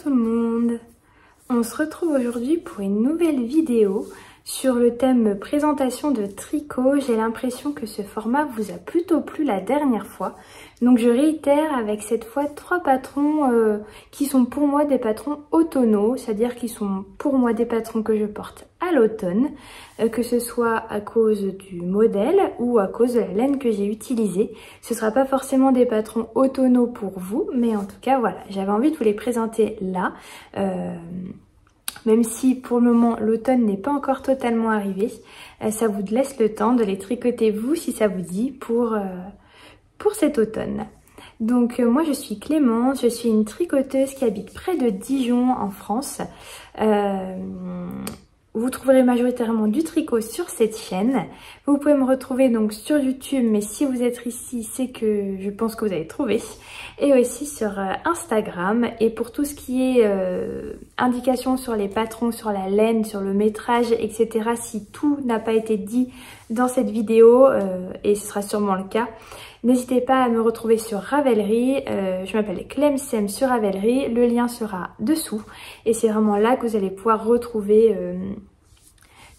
tout le monde. On se retrouve aujourd'hui pour une nouvelle vidéo sur le thème présentation de tricot. J'ai l'impression que ce format vous a plutôt plu la dernière fois. Donc je réitère avec cette fois 3 patrons qui sont pour moi des patrons automnaux, c'est-à-dire qui sont pour moi des patrons que je porte à l'automne, que ce soit à cause du modèle ou à cause de la laine que j'ai utilisée. Ce ne sera pas forcément des patrons automnaux pour vous, mais en tout cas voilà, j'avais envie de vous les présenter là. Même si pour le moment l'automne n'est pas encore totalement arrivé, ça vous laisse le temps de les tricoter vous si ça vous dit pour cet automne. Donc moi je suis Clémence, je suis une tricoteuse qui habite près de Dijon en France. Vous trouverez majoritairement du tricot sur cette chaîne. Vous pouvez me retrouver donc sur YouTube, mais si vous êtes ici, c'est que je pense que vous avez trouvé. Et aussi sur Instagram. Et pour tout ce qui est indications sur les patrons, sur la laine, sur le métrage, etc. Si tout n'a pas été dit dans cette vidéo, et ce sera sûrement le cas, n'hésitez pas à me retrouver sur Ravelry. Je m'appelle Clemsem sur Ravelry. Le lien sera dessous. Et c'est vraiment là que vous allez pouvoir retrouver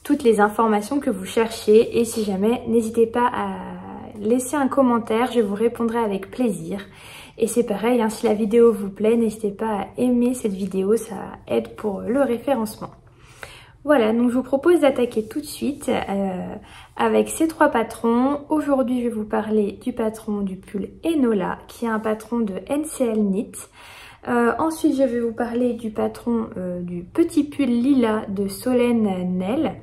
toutes les informations que vous cherchez. Et si jamais, n'hésitez pas à laisser un commentaire. Je vous répondrai avec plaisir. Et c'est pareil, hein, si la vidéo vous plaît, n'hésitez pas à aimer cette vidéo. Ça aide pour le référencement. Voilà, donc je vous propose d'attaquer tout de suite avec ces 3 patrons. Aujourd'hui, je vais vous parler du patron du pull Enola, qui est un patron de NCL Knit. Ensuite, je vais vous parler du patron du petit pull Lila de Solène Nel.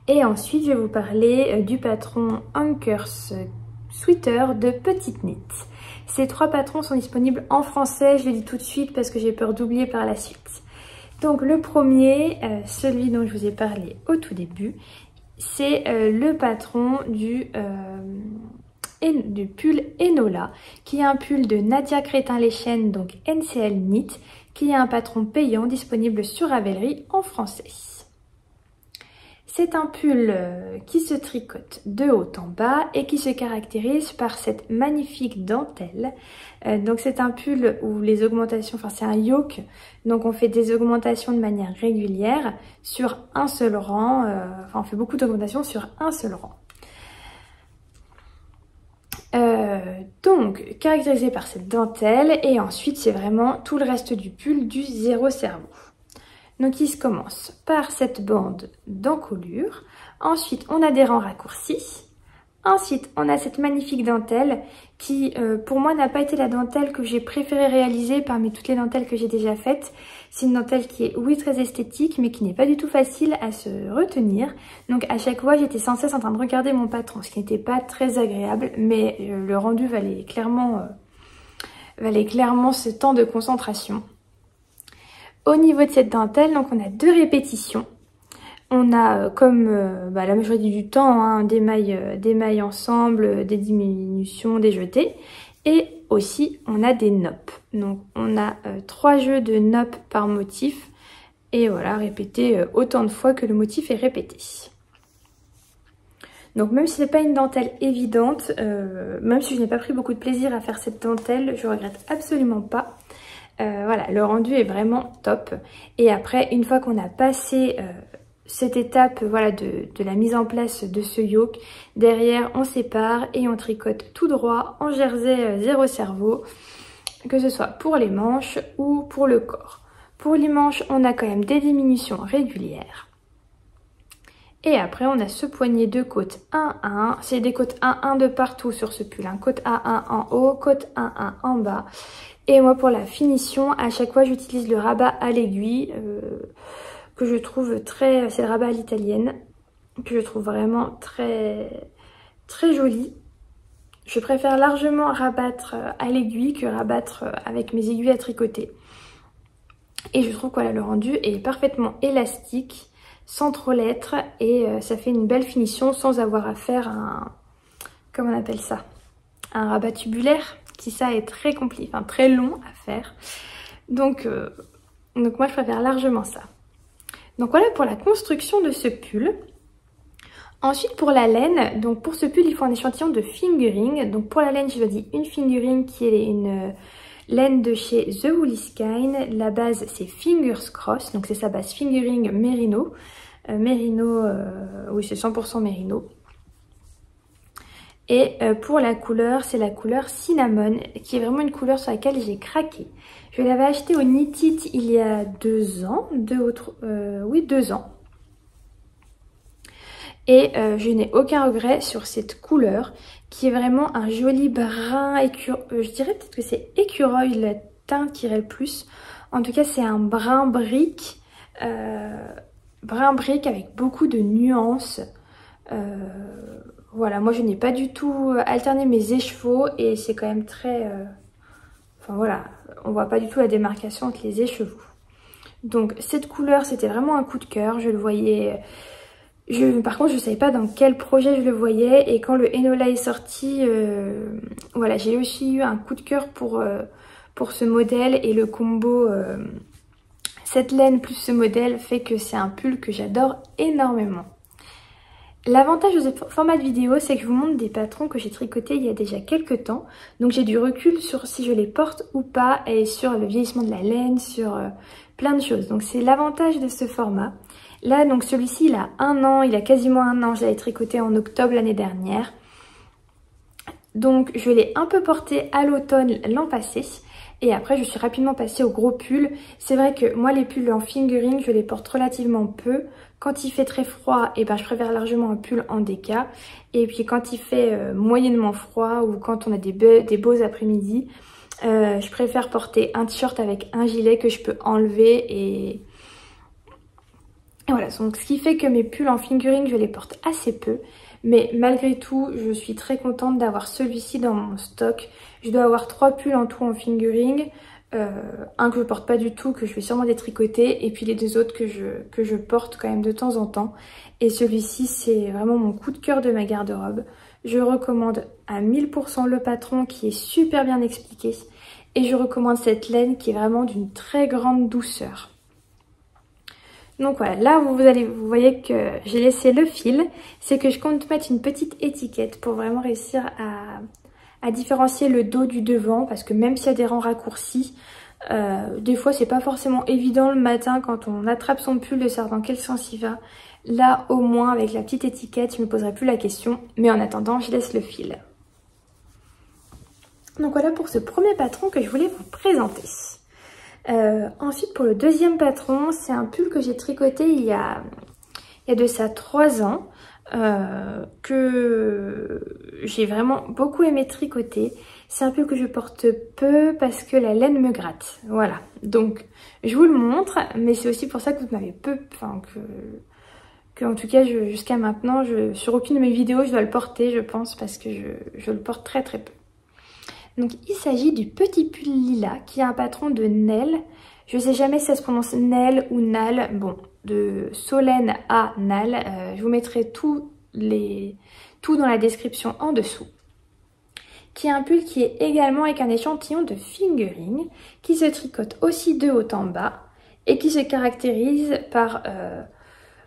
Et ensuite, je vais vous parler du patron Anchors Sweater de Petite Knit. Ces 3 patrons sont disponibles en français, je le dis tout de suite parce que j'ai peur d'oublier par la suite. Donc le premier, celui dont je vous ai parlé au tout début, c'est le patron du pull Enola, qui est un pull de Nadia Crétin-Leschène, donc NCL Knit, qui est un patron payant disponible sur Ravelry en français. C'est un pull qui se tricote de haut en bas et qui se caractérise par cette magnifique dentelle. Donc c'est un pull où les augmentations, enfin c'est un yoke, donc on fait des augmentations de manière régulière sur un seul rang, enfin on fait beaucoup d'augmentations sur un seul rang. Donc caractérisé par cette dentelle, et ensuite c'est vraiment tout le reste du pull du zéro cerveau. Donc il se commence par cette bande d'encolure, ensuite on a des rangs raccourcis, ensuite on a cette magnifique dentelle qui pour moi n'a pas été la dentelle que j'ai préféré réaliser parmi toutes les dentelles que j'ai déjà faites. C'est une dentelle qui est oui très esthétique mais qui n'est pas du tout facile à se retenir. Donc à chaque fois j'étais sans cesse en train de regarder mon patron, ce qui n'était pas très agréable, mais le rendu valait clairement ce temps de concentration. Au niveau de cette dentelle, donc on a 2 répétitions. On a comme la majorité du temps hein, des mailles ensemble, des diminutions, des jetés. Et aussi on a des noppes. Donc on a 3 jeux de noppes par motif. Et voilà, répété autant de fois que le motif est répété. Donc même si ce n'est pas une dentelle évidente, même si je n'ai pas pris beaucoup de plaisir à faire cette dentelle, je regrette absolument pas. Voilà, le rendu est vraiment top. Et après, une fois qu'on a passé cette étape voilà, de la mise en place de ce yoke, derrière on sépare et on tricote tout droit en jersey zéro cerveau, que ce soit pour les manches ou pour le corps. Pour les manches, on a quand même des diminutions régulières. Et après, on a ce poignet de côte 1 à 1. C'est des côtes 1 1 de partout sur ce pull. Hein. Côte 1 1 en haut, côte 1 1 en bas. Et moi, pour la finition, à chaque fois, j'utilise le rabat à l'aiguille que je trouve très... C'est le rabat à l'italienne, que je trouve vraiment très joli. Je préfère largement rabattre à l'aiguille que rabattre avec mes aiguilles à tricoter. Et je trouve que voilà, le rendu est parfaitement élastique, sans trop l'être, et ça fait une belle finition sans avoir à faire un... Comment on appelle ça? Un rabat tubulaire, qui ça est très compliqué, enfin très long à faire. Donc moi je préfère largement ça. Donc voilà pour la construction de ce pull. Ensuite pour la laine, donc pour ce pull il faut un échantillon de fingering. Donc pour la laine j'ai choisi une fingering qui est laine de chez The Woollyskine. La base c'est Fingers Cross, donc c'est sa base fingering Merino. Oui c'est 100% Merino. Et pour la couleur, c'est la couleur Cinnamon, qui est vraiment une couleur sur laquelle j'ai craqué. Je l'avais acheté au Knit It il y a 2 ans, 2 ans. Et je n'ai aucun regret sur cette couleur, qui est vraiment un joli brun je dirais peut-être que c'est écureuil le teint qui irait le plus. En tout cas, c'est un brun brique avec beaucoup de nuances. Voilà, moi je n'ai pas du tout alterné mes écheveaux et c'est quand même très... Enfin voilà, on voit pas du tout la démarcation entre les écheveaux. Donc cette couleur, c'était vraiment un coup de cœur. Je le voyais... Par contre, je savais pas dans quel projet je le voyais. Et quand le Enola est sorti, voilà, j'ai aussi eu un coup de cœur pour ce modèle. Et le combo, cette laine plus ce modèle fait que c'est un pull que j'adore énormément. L'avantage de ce format de vidéo, c'est que je vous montre des patrons que j'ai tricotés il y a déjà quelques temps. Donc j'ai du recul sur si je les porte ou pas et sur le vieillissement de la laine, sur plein de choses. Donc c'est l'avantage de ce format. Là, donc celui-ci, il a 1 an, il a quasiment 1 an. Je l'avais tricoté en octobre l'année dernière. Donc je l'ai un peu porté à l'automne l'an passé. Et après, je suis rapidement passée au gros pull. C'est vrai que moi, les pulls en fingering, je les porte relativement peu. Quand il fait très froid, eh ben, je préfère largement un pull en déca. Et puis quand il fait moyennement froid ou quand on a des beaux après-midi, je préfère porter un t-shirt avec un gilet que je peux enlever. Et voilà, donc ce qui fait que mes pulls en fingering, je les porte assez peu. Mais malgré tout, je suis très contente d'avoir celui-ci dans mon stock. Je dois avoir 3 pulls en tout en fingering. Un que je porte pas du tout, que je vais sûrement détricoter. Et puis les 2 autres que je porte quand même de temps en temps. Et celui-ci, c'est vraiment mon coup de cœur de ma garde-robe. Je recommande à 1000% le patron qui est super bien expliqué. Et je recommande cette laine qui est vraiment d'une très grande douceur. Donc voilà, là vous voyez que j'ai laissé le fil. C'est que je compte mettre une petite étiquette pour vraiment réussir à différencier le dos du devant. Parce que même s'il y a des rangs raccourcis, des fois c'est pas forcément évident le matin quand on attrape son pull de savoir dans quel sens il va. Là au moins avec la petite étiquette, je me poserai plus la question. Mais en attendant, je laisse le fil. Donc voilà pour ce premier patron que je voulais vous présenter. Ensuite pour le deuxième patron, c'est un pull que j'ai tricoté il y a de ça 3 ans, que j'ai vraiment beaucoup aimé tricoter. C'est un pull que je porte peu parce que la laine me gratte, voilà. Donc je vous le montre, mais c'est aussi pour ça que vous m'avez peu, enfin que en tout cas jusqu'à maintenant, sur aucune de mes vidéos je dois le porter je pense, parce que je le porte très très peu. Donc il s'agit du petit pull lilas qui a un patron de Nell. Je ne sais jamais si ça se prononce Nell ou Nal. Bon, de Solène à Nal. Je vous mettrai tout dans la description en dessous. Qui est un pull qui est également avec un échantillon de fingering. Qui se tricote aussi de haut en bas. Et qui se caractérise par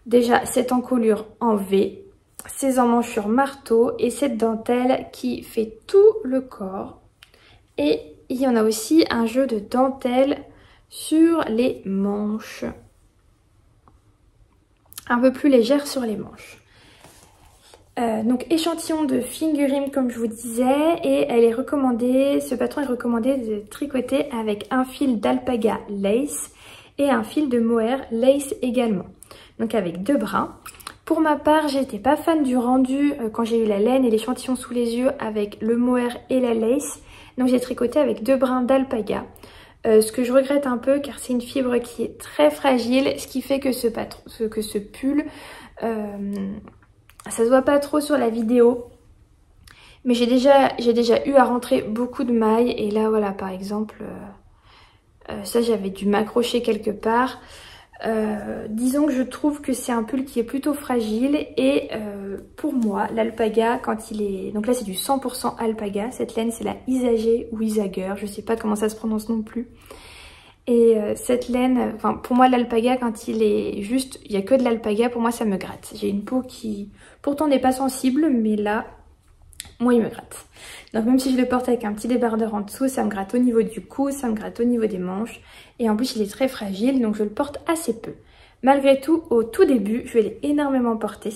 déjà cette encolure en V. Ses emmanchure marteau et cette dentelle qui fait tout le corps. Et il y en a aussi un jeu de dentelle sur les manches. Un peu plus légère sur les manches. Donc échantillon de fingering comme je vous disais. Et elle est recommandée, ce patron est recommandé de tricoter avec un fil d'alpaga lace et un fil de mohair lace également. Donc avec 2 brins. Pour ma part, j'étais pas fan du rendu quand j'ai eu la laine et l'échantillon sous les yeux avec le mohair et la lace. Donc j'ai tricoté avec 2 brins d'alpaga. Ce que je regrette un peu car c'est une fibre qui est très fragile. Ce qui fait que ce pull, ça se voit pas trop sur la vidéo. Mais j'ai déjà eu à rentrer beaucoup de mailles. Et là voilà par exemple, ça j'avais dû m'accrocher quelque part. Disons que je trouve que c'est un pull qui est plutôt fragile et pour moi l'alpaga quand il est... Donc là c'est du 100% alpaga, cette laine c'est la Isager ou Isager, je sais pas comment ça se prononce non plus. Et cette laine, enfin pour moi l'alpaga quand il est juste, il n'y a que de l'alpaga, pour moi ça me gratte. J'ai une peau qui pourtant n'est pas sensible mais là moins il me gratte. Donc même si je le porte avec un petit débardeur en dessous, ça me gratte au niveau du cou, ça me gratte au niveau des manches. Et en plus il est très fragile, donc je le porte assez peu. Malgré tout, au tout début, je l'ai énormément porté.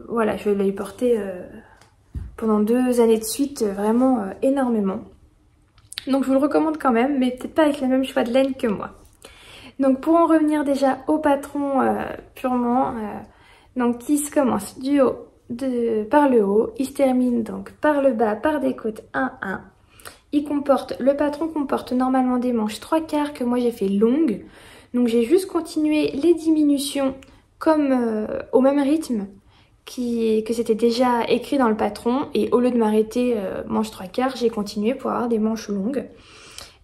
Voilà, je l'ai porté pendant 2 années de suite, vraiment énormément. Donc je vous le recommande quand même, mais peut-être pas avec le même choix de laine que moi. Donc pour en revenir déjà au patron purement, donc qui se commence du haut, par le haut, il se termine donc par le bas, par des côtes 1-1. Le patron comporte normalement des manches 3/4 que moi j'ai fait longues. Donc j'ai juste continué les diminutions comme au même rythme que c'était déjà écrit dans le patron. Et au lieu de m'arrêter manche 3/4, j'ai continué pour avoir des manches longues.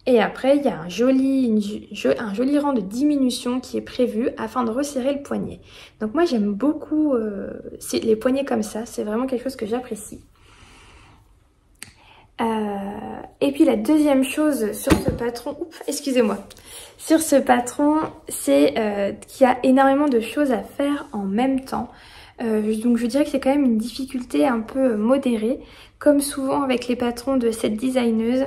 Et après, il y a un joli rang de diminution qui est prévu afin de resserrer le poignet. Donc moi, j'aime beaucoup les poignets comme ça. C'est vraiment quelque chose que j'apprécie. Et puis la deuxième chose sur ce patron, excusez-moi, sur ce patron, c'est qu'il y a énormément de choses à faire en même temps. Donc je dirais que c'est quand même une difficulté un peu modérée, comme souvent avec les patrons de cette designeuse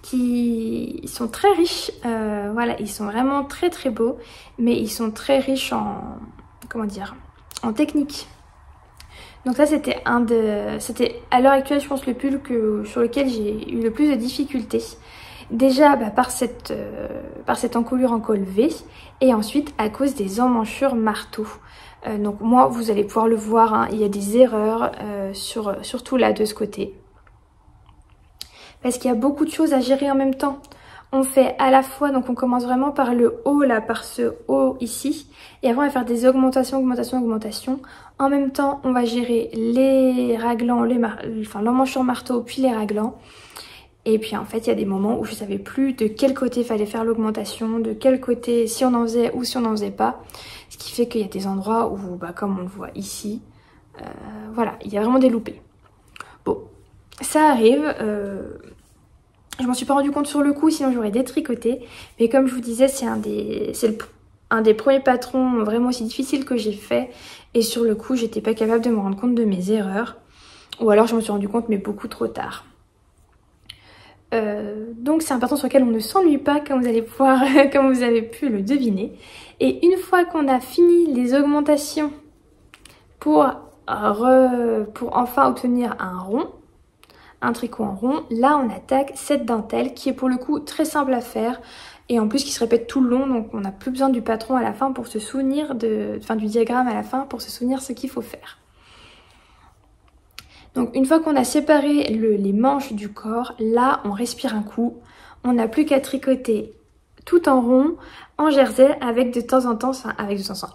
qui sont très riches. Voilà, ils sont vraiment très très beaux, mais ils sont très riches en, comment dire, en technique. Donc ça c'était à l'heure actuelle je pense le pull sur lequel j'ai eu le plus de difficultés. Déjà par cette encolure en col V et ensuite à cause des emmanchures marteau. Donc moi vous allez pouvoir le voir, hein, il y a des erreurs surtout là de ce côté. Parce qu'il y a beaucoup de choses à gérer en même temps. On fait à la fois, donc on commence vraiment par le haut là, par ce haut ici. Et après on va faire des augmentations. En même temps on va gérer les raglans, l'emmanchure marteau puis les raglans. Et puis en fait il y a des moments où je ne savais plus de quel côté il fallait faire l'augmentation, de quel côté si on en faisait ou si on n'en faisait pas. Ce qui fait qu'il y a des endroits où, comme on le voit ici, voilà, il y a vraiment des loupés. Bon, ça arrive. Je m'en suis pas rendu compte sur le coup, sinon j'aurais détricoté. Mais comme je vous disais, c'est un des premiers patrons vraiment aussi difficiles que j'ai fait. Et sur le coup, j'étais pas capable de me rendre compte de mes erreurs. Ou alors je me suis rendu compte, mais beaucoup trop tard. Donc c'est un patron sur lequel on ne s'ennuie pas, comme vous allez pouvoir, comme vous avez pu le deviner. Et une fois qu'on a fini les augmentations pour enfin obtenir un rond, un tricot en rond, là on attaque cette dentelle qui est pour le coup très simple à faire et en plus qui se répète tout le long, donc on n'a plus besoin du patron à la fin pour se souvenir du diagramme à la fin pour se souvenir ce qu'il faut faire. Donc une fois qu'on a séparé les manches du corps, là on respire un coup, on n'a plus qu'à tricoter tout en rond, en jersey, avec de temps en temps,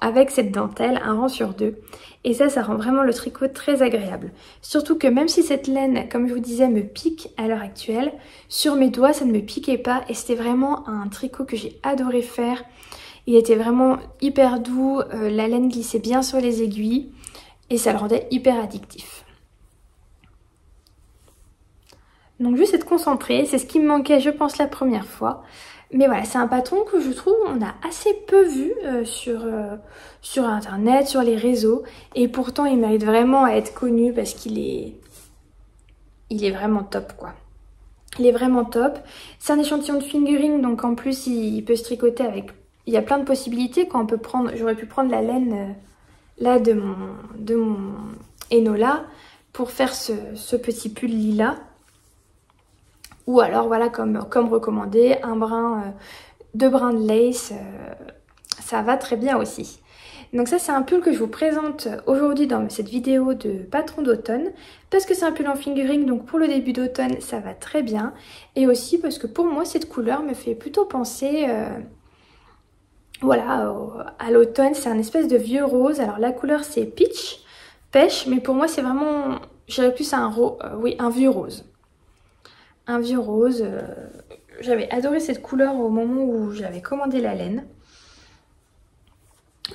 avec cette dentelle, un rang sur 2. Et ça rend vraiment le tricot très agréable. Surtout que même si cette laine, comme je vous disais, me pique à l'heure actuelle, sur mes doigts ça ne me piquait pas et c'était vraiment un tricot que j'ai adoré faire. Il était vraiment hyper doux, la laine glissait bien sur les aiguilles et ça le rendait hyper addictif. Donc juste être concentré, c'est ce qui me manquait je pense la première fois. Mais voilà, c'est un patron que je trouve on a assez peu vu sur internet, sur les réseaux. Et pourtant il mérite vraiment à être connu parce qu'il est vraiment top quoi. Il est vraiment top. C'est un échantillon de fingering, donc en plus il peut se tricoter avec... Il y a plein de possibilités quand on peut prendre... J'aurais pu prendre la laine là de mon Enola pour faire ce petit pull lilas. Ou alors voilà comme recommandé, deux brins de lace, ça va très bien aussi. Donc ça c'est un pull que je vous présente aujourd'hui dans cette vidéo de patron d'automne. Parce que c'est un pull en fingering, donc pour le début d'automne ça va très bien. Et aussi parce que pour moi cette couleur me fait plutôt penser voilà, à l'automne. C'est un espèce de vieux rose. Alors la couleur c'est pêche, mais pour moi c'est vraiment, j'irais plus à un vieux rose. Un vieux rose, j'avais adoré cette couleur au moment où j'avais commandé la laine.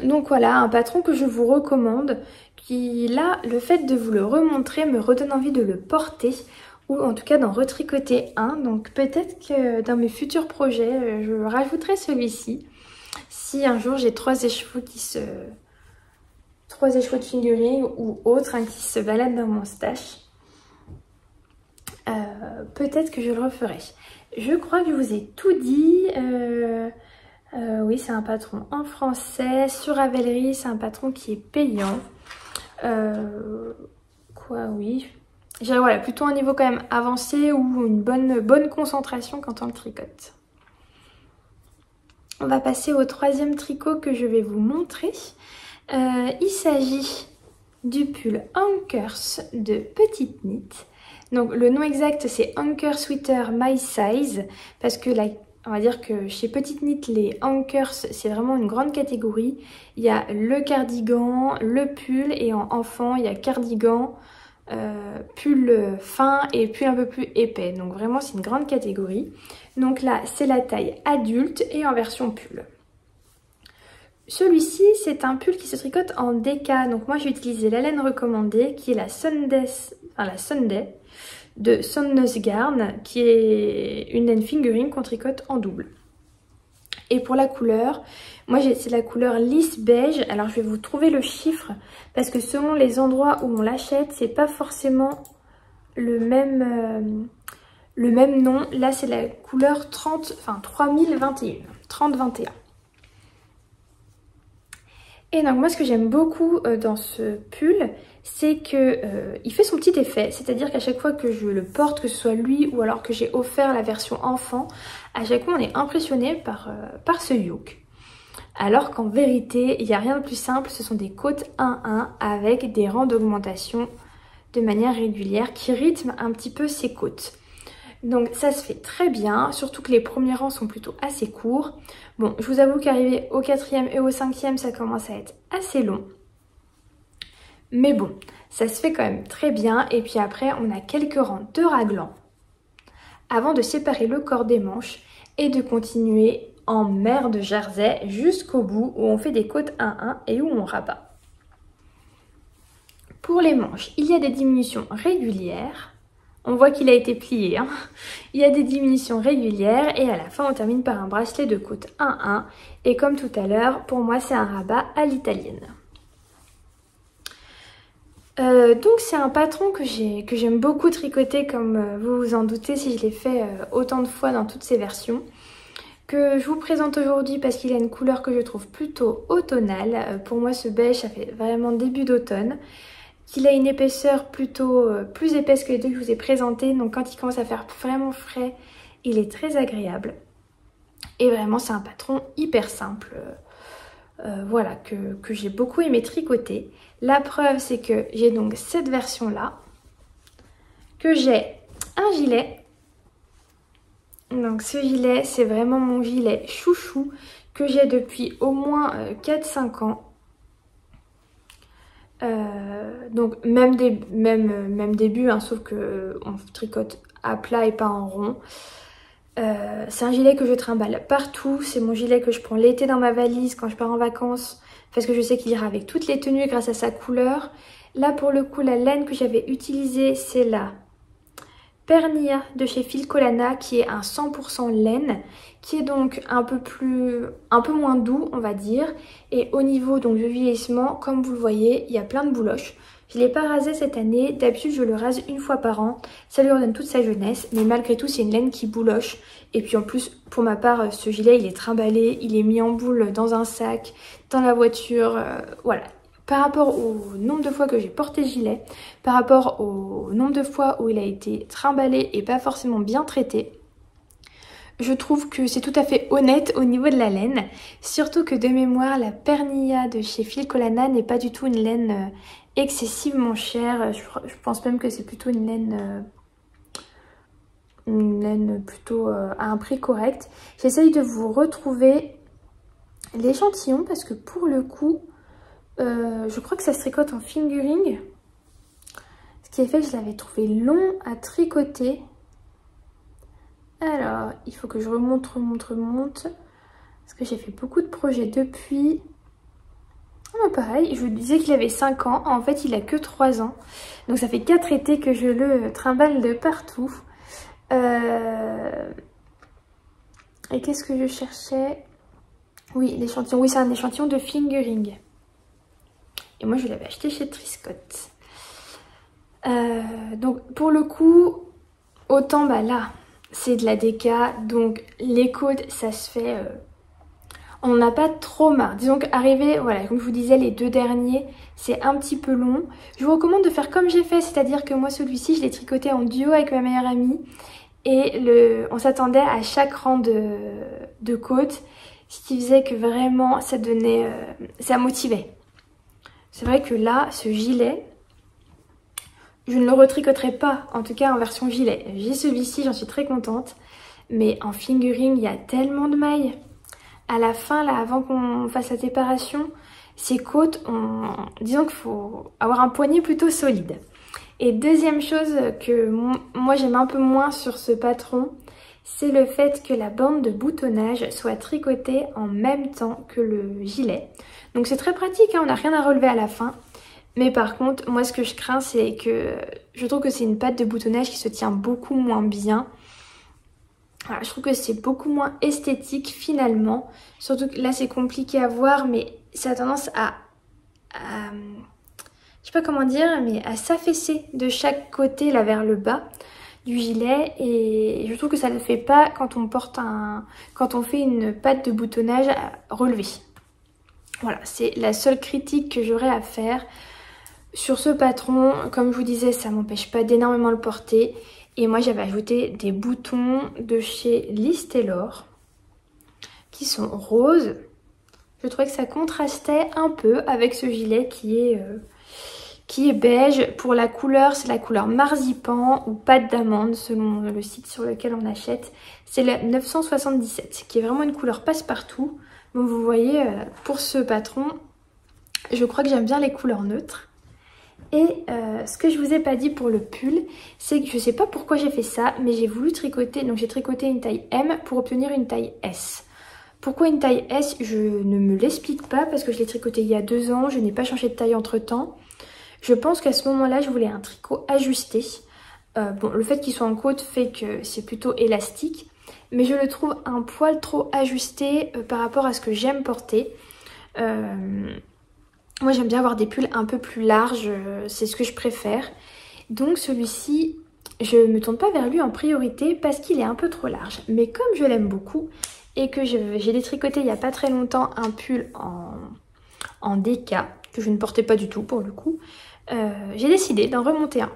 Donc voilà, un patron que je vous recommande, qui là, le fait de vous le remontrer me redonne envie de le porter, ou en tout cas d'en retricoter un. Donc peut-être que dans mes futurs projets, je rajouterai celui-ci, si un jour j'ai 3 écheveaux de fingering ou autres qui se baladent dans mon stash. peut-être que je le referai. Je crois que je vous ai tout dit. Oui, c'est un patron en français. Sur Ravelry, c'est un patron qui est payant. Oui. Voilà, plutôt un niveau quand même avancé ou une bonne concentration quand on le tricote. On va passer au troisième tricot que je vais vous montrer. Il s'agit du pull Anchors de Petite Knit. Donc le nom exact c'est Anchor Sweater My Size parce que on va dire que chez Petite Knit les Anchors c'est vraiment une grande catégorie. Il y a le cardigan, le pull et en enfant il y a cardigan, pull fin et pull un peu plus épais. Donc vraiment c'est une grande catégorie. Donc là c'est la taille adulte et en version pull. Celui-ci c'est un pull qui se tricote en DK. Donc moi j'ai utilisé la laine recommandée qui est la Sunday de Sonnes Garn qui est une laine fingering qu'on tricote en double. Et pour la couleur, moi c'est la couleur lisse beige. Alors je vais vous trouver le chiffre parce que selon les endroits où on l'achète, c'est pas forcément le même nom. Là c'est la couleur 3021. Et donc moi ce que j'aime beaucoup dans ce pull, c'est que il fait son petit effet, c'est-à-dire qu'à chaque fois que je le porte, que ce soit lui ou alors que j'ai offert la version enfant, à chaque fois on est impressionné par ce yoke. Alors qu'en vérité, il n'y a rien de plus simple, ce sont des côtes 1-1 avec des rangs d'augmentation de manière régulière qui rythment un petit peu ces côtes. Donc ça se fait très bien, surtout que les premiers rangs sont plutôt assez courts. Bon, je vous avoue qu'arriver au 4e et au 5e, ça commence à être assez long. Mais bon, ça se fait quand même très bien. Et puis après, on a quelques rangs de raglan avant de séparer le corps des manches et de continuer en mer de jersey jusqu'au bout où on fait des côtes 1-1 et où on rabat. Pour les manches, il y a des diminutions régulières. On voit qu'il a été plié, hein. Il y a des diminutions régulières et à la fin on termine par un bracelet de côte 1-1 et comme tout à l'heure, pour moi c'est un rabat à l'italienne. Donc c'est un patron que j'aime beaucoup tricoter comme vous vous en doutez si je l'ai fait autant de fois dans toutes ses versions. Que je vous présente aujourd'hui parce qu'il a une couleur que je trouve plutôt automnale. Pour moi ce beige ça fait vraiment début d'automne. Qu'il a une épaisseur plutôt plus épaisse que les deux que je vous ai présentés. Donc quand il commence à faire vraiment frais, il est très agréable. Et vraiment c'est un patron hyper simple. Voilà, que j'ai beaucoup aimé tricoter. La preuve c'est que j'ai donc cette version là. Que j'ai un gilet. Donc ce gilet c'est vraiment mon gilet chouchou. Que j'ai depuis au moins 4-5 ans. Donc même début hein, sauf que on tricote à plat et pas en rond. C'est un gilet que je trimballe partout, c'est mon gilet que je prends l'été dans ma valise quand je pars en vacances parce que je sais qu'il ira avec toutes les tenues grâce à sa couleur. Là pour le coup la laine que j'avais utilisée c'est la Pernilla de chez Filcolana qui est un 100% laine, qui est donc un peu moins doux on va dire. Et au niveau donc du vieillissement, comme vous le voyez, il y a plein de bouloches. Je ne l'ai pas rasé cette année, d'habitude je le rase une fois par an, ça lui redonne toute sa jeunesse, mais malgré tout c'est une laine qui bouloche. Et puis en plus pour ma part ce gilet il est trimballé, il est mis en boule dans un sac, dans la voiture, voilà. Par rapport au nombre de fois que j'ai porté ce gilet, par rapport au nombre de fois où il a été trimballé et pas forcément bien traité, je trouve que c'est tout à fait honnête au niveau de la laine. Surtout que de mémoire, la Pernilla de chez Filcolana n'est pas du tout une laine excessivement chère. Je pense même que c'est plutôt une laine plutôt à un prix correct. J'essaye de vous retrouver l'échantillon parce que pour le coup... je crois que ça se tricote en fingering. Ce qui est fait que je l'avais trouvé long à tricoter. Alors, il faut que je remonte. Parce que j'ai fait beaucoup de projets depuis. Ah, pareil, je vous disais qu'il avait 5 ans. En fait, il a que 3 ans. Donc ça fait 4 étés que je le trimballe de partout. Et qu'est-ce que je cherchais? Oui, l'échantillon. Oui, c'est un échantillon de fingering. Et moi je l'avais acheté chez Triscott. Donc pour le coup, Autant bah là, c'est de la déca, donc les côtes, ça se fait... on n'a pas trop marre. Disons qu'arriver, voilà, comme je vous disais, les 2 derniers, c'est un petit peu long. Je vous recommande de faire comme j'ai fait, c'est-à-dire que moi, celui-ci, je l'ai tricoté en duo avec ma meilleure amie. Et on s'attendait à chaque rang de côtes, ce qui faisait que vraiment, ça donnait... ça motivait. C'est vrai que là, ce gilet... je ne le retricoterai pas, en tout cas en version gilet. J'ai celui-ci, j'en suis très contente. Mais en fingering, il y a tellement de mailles. À la fin, là, avant qu'on fasse la séparation, ces côtes, disons qu'il faut avoir un poignet plutôt solide. Et deuxième chose que moi j'aime un peu moins sur ce patron, c'est le fait que la bande de boutonnage soit tricotée en même temps que le gilet. Donc c'est très pratique, hein, on n'a rien à relever à la fin. Mais par contre, moi ce que je crains, c'est que je trouve que c'est une patte de boutonnage qui se tient beaucoup moins bien. Voilà, je trouve que c'est beaucoup moins esthétique finalement. Surtout que là c'est compliqué à voir, mais ça a tendance à je sais pas comment dire, mais à s'affaisser de chaque côté là vers le bas du gilet. Et je trouve que ça ne le fait pas quand on porte quand on fait une patte de boutonnage relevée. Voilà, c'est la seule critique que j'aurais à faire. Sur ce patron, comme je vous disais, ça m'empêche pas d'énormément le porter. Et moi, j'avais ajouté des boutons de chez Liz Taylor qui sont roses. Je trouvais que ça contrastait un peu avec ce gilet qui est beige. Pour la couleur, c'est la couleur marzipan ou pâte d'amande selon le site sur lequel on achète. C'est la 977 qui est vraiment une couleur passe-partout. Donc vous voyez, pour ce patron, je crois que j'aime bien les couleurs neutres. Et ce que je vous ai pas dit pour le pull, c'est que je sais pas pourquoi j'ai fait ça, mais j'ai voulu tricoter, donc j'ai tricoté une taille M pour obtenir une taille S. Pourquoi une taille S? Je ne me l'explique pas parce que je l'ai tricoté il y a 2 ans, je n'ai pas changé de taille entre temps. Je pense qu'à ce moment-là, je voulais un tricot ajusté. Bon, le fait qu'il soit en côte fait que c'est plutôt élastique, mais je le trouve un poil trop ajusté par rapport à ce que j'aime porter. Moi j'aime bien avoir des pulls un peu plus larges, c'est ce que je préfère. Donc celui-ci, je ne me tourne pas vers lui en priorité parce qu'il est un peu trop large. Mais comme je l'aime beaucoup et que j'ai détricoté il n'y a pas très longtemps un pull en déca, que je ne portais pas du tout pour le coup, j'ai décidé d'en remonter un.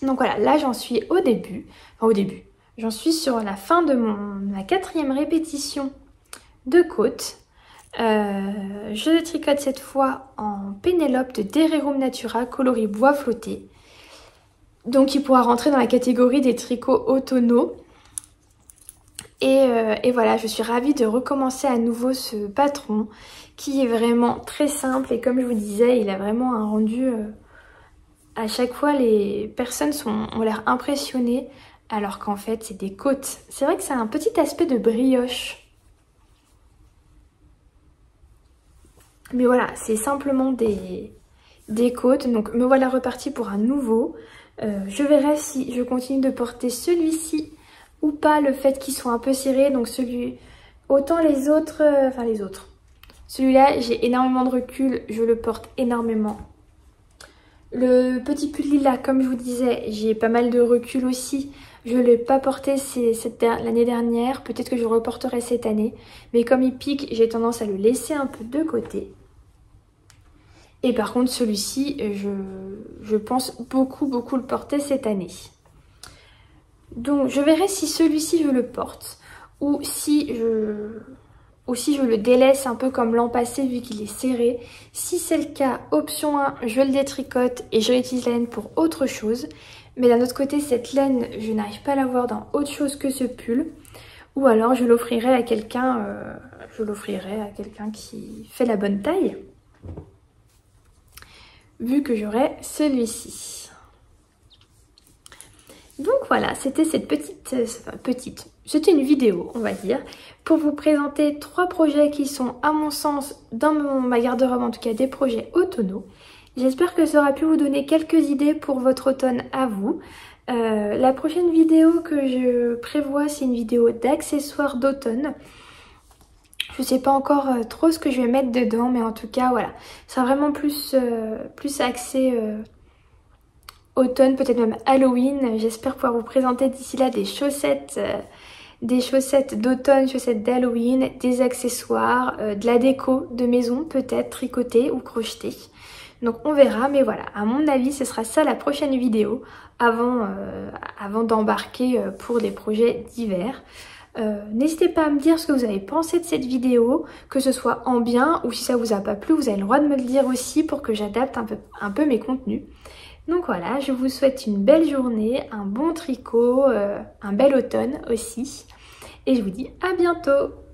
Donc voilà, là j'en suis au début, j'en suis sur la fin de ma 4e répétition de côte. Je le tricote cette fois en Pénélope de Dererum Natura coloris bois flotté. Donc il pourra rentrer dans la catégorie des tricots automnaux. Et voilà, je suis ravie de recommencer à nouveau ce patron qui est vraiment très simple. Et comme je vous disais, il a vraiment un rendu... à chaque fois, les personnes ont l'air impressionnées alors qu'en fait, c'est des côtes. C'est vrai que ça a un petit aspect de brioche. Mais voilà, c'est simplement des côtes. Donc me voilà repartie pour un nouveau. Je verrai si je continue de porter celui-ci ou pas. Le fait qu'il soit un peu serré. Donc autant les autres... Celui-là, j'ai énormément de recul. Je le porte énormément. Le petit pull lilas, comme je vous disais, j'ai pas mal de recul aussi. Je ne l'ai pas porté l'année dernière, peut-être que je le reporterai cette année. Mais comme il pique, j'ai tendance à le laisser un peu de côté. Et par contre, celui-ci, je pense beaucoup le porter cette année. Donc, je verrai si celui-ci, je le porte. Ou si je le délaisse un peu comme l'an passé, vu qu'il est serré. Si c'est le cas, option 1, je le détricote et je réutilise la laine pour autre chose. Mais d'un autre côté, cette laine, je n'arrive pas à l'avoir dans autre chose que ce pull. Ou alors, je l'offrirai à quelqu'un qui fait la bonne taille. Vu que j'aurai celui-ci. Donc voilà, c'était cette c'était une vidéo, on va dire, pour vous présenter 3 projets qui sont, à mon sens, dans ma garde-robe, en tout cas des projets automnaux. J'espère que ça aura pu vous donner quelques idées pour votre automne à vous. La prochaine vidéo que je prévois, c'est une vidéo d'accessoires d'automne. Je sais pas encore trop ce que je vais mettre dedans, mais en tout cas, voilà. Ça sera vraiment plus axé automne, peut-être même Halloween. J'espère pouvoir vous présenter d'ici là des chaussettes d'automne, chaussettes d'Halloween, des accessoires, de la déco de maison peut-être tricotée ou crochetée. Donc on verra, mais voilà, à mon avis ce sera ça la prochaine vidéo avant d'embarquer pour des projets d'hiver. N'hésitez pas à me dire ce que vous avez pensé de cette vidéo, que ce soit en bien ou si ça vous a pas plu, vous avez le droit de me le dire aussi pour que j'adapte un peu mes contenus. Donc voilà, je vous souhaite une belle journée, un bon tricot, un bel automne aussi. Et je vous dis à bientôt!